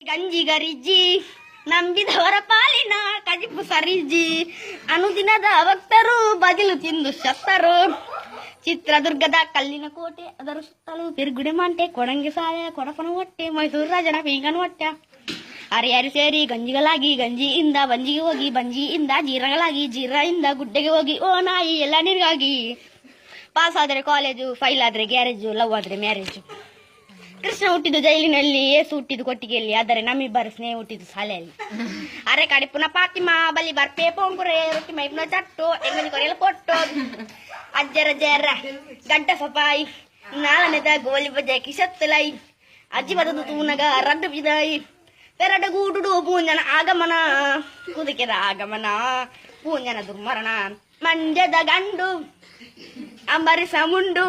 ಗಂಜಿ ಗರಿಜ್ಜಿ ನಂಬಿದವರ ಪಾಲಿನ ಕಜಿಪು ಸರಿಜ್ಜಿ ಅನುದಿನದ ಭಕ್ತರು ಬದಿಲು ತಿಂದು ಸತ್ತರು. ಚಿತ್ರದುರ್ಗದ ಕಲ್ಲಿನ ಕೋಟೆ ಅದರ ಸುತ್ತಲೂ ಬಿರುಗುಡೆ ಮಂಟೆ ಕೊಡಂಗೆ ಸಾಯ ಕೊಡಪನ ಹೊಟ್ಟೆ ಮೈಸೂರು ರಾಜನ ಪೀಗನ ಹೊಟ್ಟೆ ಹರಿಯಾರಿ ಸೇರಿ ಗಂಜಿಗಳಾಗಿ ಗಂಜಿಯಿಂದ ಬಂಜಿಗೆ ಹೋಗಿ ಬಂಜಿಯಿಂದ ಜೀರಗಳಾಗಿ ಜೀರಾಯಿಂದ ಗುಡ್ಡೆಗೆ ಹೋಗಿ ಓ ನಾಯಿ ಎಲ್ಲ ನಿನಗಾಗಿ. ಪಾಸ್ ಆದ್ರೆ ಕಾಲೇಜು, ಫೈಲ್ ಆದ್ರೆ ಗ್ಯಾರೇಜು, ಲವ್ ಆದ್ರೆ ಮ್ಯಾರೇಜು. ಕೃಷ್ಣ ಹುಟ್ಟಿದ್ದು ಜೈಲಿನಲ್ಲಿ, ಏಸು ಹುಟ್ಟಿದ್ದು ಕೊಟ್ಟಿಗೆಯಲ್ಲಿ, ಆದರೆ ನಮ್ಮಿಬ್ಬರ ಸ್ನೇಹ ಹುಟ್ಟಿದ್ದು ಶಾಲೆಯಲ್ಲಿ. ಅರೆ ಕಡೆ ಪುನಃ ಪಾತಿಮಾ ಬಲಿ ಬರ್ಪೆ ಪೊಂಗುರೆ ರೊಟ್ಟಿ ಮೈಪ್ನ ಚಟ್ಟು ಎಂಗನಿ ಕೊರೆಯಲು ಕೊಟ್ಟು ಅಜ್ಜರ ಜರ ಗಂಟ ಸಫಾಯಿ ನಾಳನೆದ ಗೋಲಿ ಬಜೆ ಕಿಸತ್ತಲೈ ಅಜ್ಜಿ ಬದದು ತೂನಗ ರಡ್ಡು ಬಿದಾಯಿ ಪೆರಡ ಗೂಡುಡು ಪೂಂಜನ ಆಗಮನ ಕುದುಕೆದ ಆಗಮನ ಪೂಂಜನ ದುರ್ಮರಣ ಮಂಡ್ಯದ ಗಂಡು ಅಂಬರಿಸ ಮುಂಡು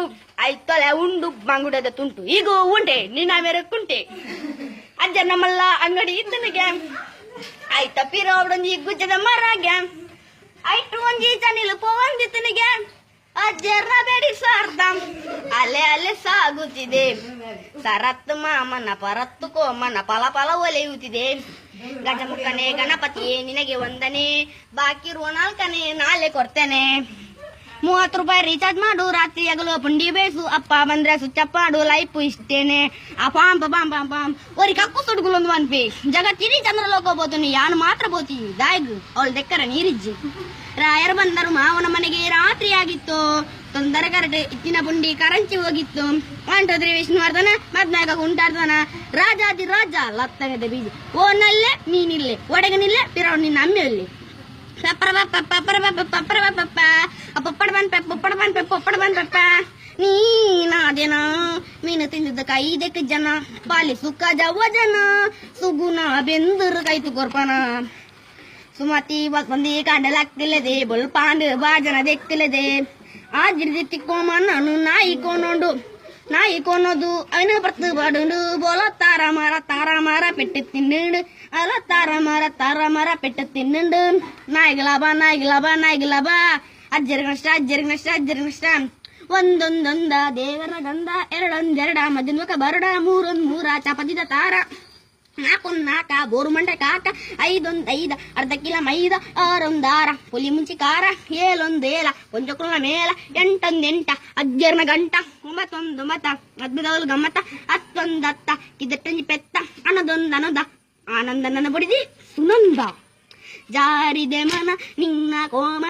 ಐತೊಲೆ ಉಂಡು ಮಂಗುಡದ ತುಂಟು ಈಗ ಉಂಟೆ ನಿನ್ನ ಮೇರೆ ಕುಂಟೆ ಅಜ್ಜ ನಮ್ಮಲ್ಲ ಅಂಗಡಿ ಇದ್ದನಿಗೆ ಆಯ್ತ ಪಿರೋಡೊಂಜಿ ಗುಜ್ಜದ ಮರಗೆ ಐಟು ಒಂಜಿ ಚನಿಲು ಪೋವಂದಿತನಿಗೆ ಅಜ್ಜರ ಬೇಡಿ ಸಾರ್ದ ಅಲೆ ಅಲೆ ಸಾಗುತ್ತಿದೆ ಸರತ್ತು ಮಾಮನ ಪರತ್ತು ಕೋಮನ ಫಲ ಫಲ ಒಲೆಯುತ್ತಿದೆ. ಗಜಮುಖನೆ ಗಣಪತಿಯೇ ನಿನಗೆ ವಂದನೆ, ಬಾಕಿ ಇರುವ ನಾಲ್ಕನೇ ನಾಳೆ ಕೊಡ್ತೇನೆ. 30 ರೂಪಾಯಿ ರೀಚಾರ್ಜ್ ಮಾಡು, ರಾತ್ರಿ ಆಗಲು ಪುಂಡಿ ಬೇಸು, ಅಪ್ಪ ಬಂದ್ರೆ ಸ್ವಿಚ್ ಅಪ್ ಮಾಡು, ಲೈಫ್ ಇಷ್ಟೇನೆ. ಅಪಾಂ ಪಾಂ ಪಾಂ ಪಾಂ ಒರಿ ಕಕ್ಕು ಸುಡ್ಗುಲೊಂದು ಅನ್ಪಿ ಜಗತ್ತಿನಿ ಚಂದ್ರಲೋಕ ಬೋತೀನಿ ಯಾನು ಮಾತ್ರ ಬೋತಿ ದಾಯ್ಗು ಅವಳು ದೆಕ್ಕರ ನೀರಿಜ್ಜಿ. ರಾಯರು ಬಂದರು ಮಾವನ ಮನೆಗೆ, ರಾತ್ರಿ ಆಗಿತ್ತು, ತೊಂದರೆ ಕರಟೆ ಇತ್ತಿನ ಪುಂಡಿ ಕರಂಚಿ ಹೋಗಿತ್ತು. ಅಂಟದ್ರಿ ವಿಷ್ಣುವರ್ಧನ ಮದ್ನಾಗ ಉಂಟಾಡ್ತಾನ ರಾಜಾದಿ ರಾಜ ಲತ್ತಗದ ಬೀಜಿ ಓನಲ್ಲೇ ನೀನಿಲ್ಲೇ ಒಡಗನಿಲ್ಲೇ ಪಿರವ್ ನಿನ್ನ ಅಮ್ಮೆಯಲ್ಲಿ ನೀನಾದೇನ ಮೀನು ತಿಂದಿದ್ದ ಕೈದಕ್ಕೆ ಜನ ಪಾಲಿ ಸುಖ ಜನ ಸುಗುಣ ಬೆಂದರು ಕೈತು ಕೊರ್ಪನ ಸುಮತಿ ಬಂದಿ ಕಾಂಡಲಾಗ್ತಿಲ್ಲದೆ ಬೊಲ್ಪಾಂಡ್ ಬಾಜನ ದೆಕ್ತಿಲ್ಲದೆ ಆಜಿರ್ದಿ ತಿಕ್ಕೋಮ ನಾನು ನಾಯಿ ಕೋನೋಂಡು ನಾಯಿ ಕೋನೋದು ಅವನ ಬರ್ತು ಬಾಡುಂಡು ಬೋಲ ತಾರ ಮಾರ ಪೆಟ್ಟು ತಿನ್ನುಂಡು ಅಲ ತಾರ ಮಾರ ಪೆಟ್ಟು ತಿನ್ನುಂಡು ನಾಯಿಗೆ ಲಾಭ ಅಜ್ಜರಿಗೆ ನಷ್ಟ ಒಂದೊಂದೊಂದ ದೇವರ ಗಂಧ ಎರಡೊಂದೆರಡ ಮಧ್ಯನ್ಮಕ ಬರಡ ಮೂರ ಚಪದಿದ ತಾರ 4 ಬೋರು ಮಂಡೆ ಕಾಕ 5 ಅರ್ಧ ಕಿಲ ಮೈದ 6 ಪುಲಿ ಮುಂಚಿ ಕಾರ 7 ಕೊಂಚಕುಳ ಮೇಲ 8 ಅಜ್ಜರ್ನ ಗಂಟ 9 ಮತ 15 ಗಮ್ಮತ 10 ಕಿದಟ್ಟಂಜಿ ಪೆತ್ತ ಅನದ ಆನಂದ ನನ್ನ ಬಡಿದಿ ಸುನಂದ ಜಾರಿದೆ ಮನ ನಿನ್ನ ಕೋಮ